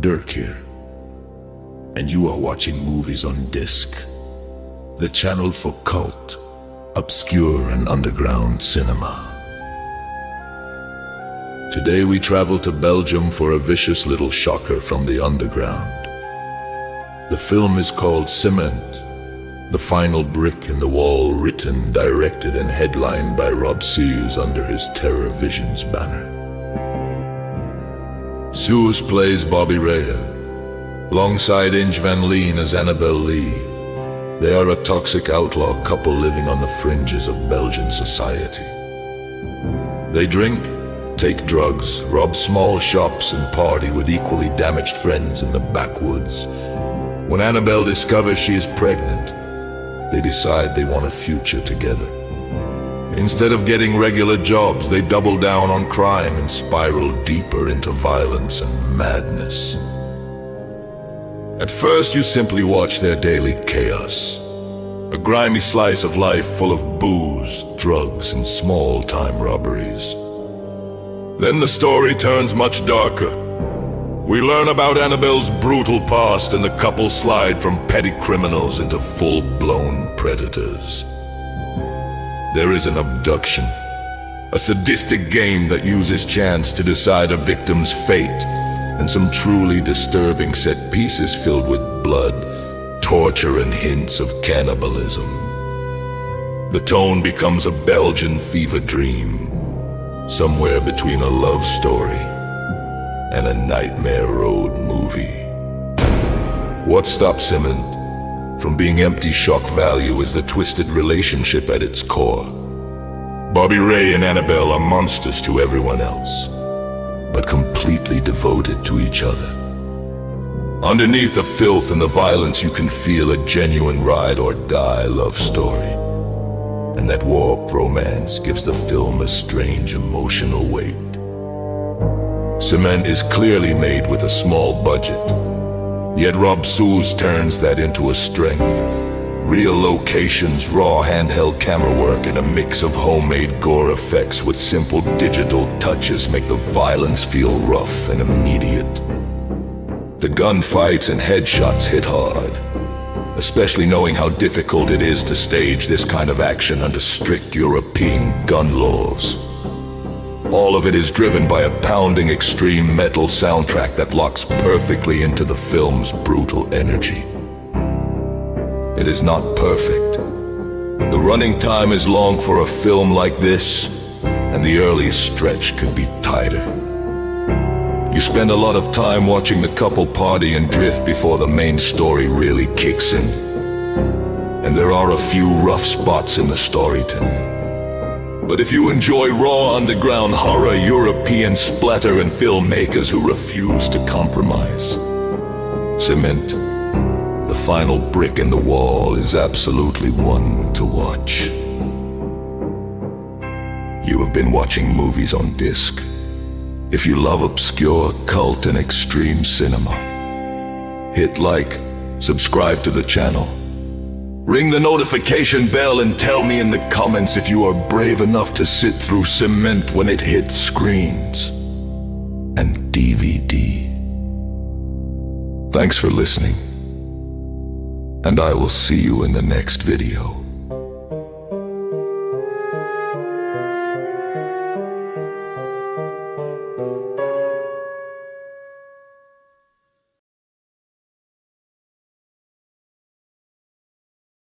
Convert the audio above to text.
Dirk here, and you are watching Movies on Disc, the channel for cult, obscure and underground cinema. Today we travel to Belgium for a vicious little shocker from the underground. The film is called Cement, the final brick in the wall, written, directed and headlined by Ceus under his Terror Visions banner. Ceus plays Bobby Raya, alongside Inge Van Leen as Annabelle Lee. They are a toxic outlaw couple living on the fringes of Belgian society. They drink, take drugs, rob small shops and party with equally damaged friends in the backwoods. When Annabelle discovers she is pregnant, they decide they want a future together. Instead of getting regular jobs, they double down on crime and spiral deeper into violence and madness. At first, you simply watch their daily chaos. A grimy slice of life full of booze, drugs, and small-time robberies. Then the story turns much darker. We learn about Annabelle's brutal past, and the couple slide from petty criminals into full-blown predators. There is an abduction, a sadistic game that uses chance to decide a victim's fate, and some truly disturbing set pieces filled with blood, torture, and hints of cannibalism. The tone becomes a Belgian fever dream, somewhere between a love story and a Nightmare Road movie. What stops Cement from being empty shock value is the twisted relationship at its core. Bobby Ray and Annabelle are monsters to everyone else, but completely devoted to each other. Underneath the filth and the violence, you can feel a genuine ride-or-die love story. And that warped romance gives the film a strange emotional weight. Cement is clearly made with a small budget, yet Ceus turns that into a strength. Real locations, raw handheld camera work, and a mix of homemade gore effects with simple digital touches make the violence feel rough and immediate. The gunfights and headshots hit hard, especially knowing how difficult it is to stage this kind of action under strict European gun laws. All of it is driven by a pounding extreme metal soundtrack that locks perfectly into the film's brutal energy. It is not perfect. The running time is long for a film like this, and the early stretch could be tighter. You spend a lot of time watching the couple party and drift before the main story really kicks in. And there are a few rough spots in the storytelling. But if you enjoy raw underground horror, European splatter, and filmmakers who refuse to compromise, Cement, the final brick in the wall, is absolutely one to watch. You have been watching Movies on Disc. If you love obscure, cult, and extreme cinema, hit like, subscribe to the channel, ring the notification bell, and tell me in the comments if you are brave enough to sit through Cement when it hits screens and DVD. Thanks for listening, and I will see you in the next video.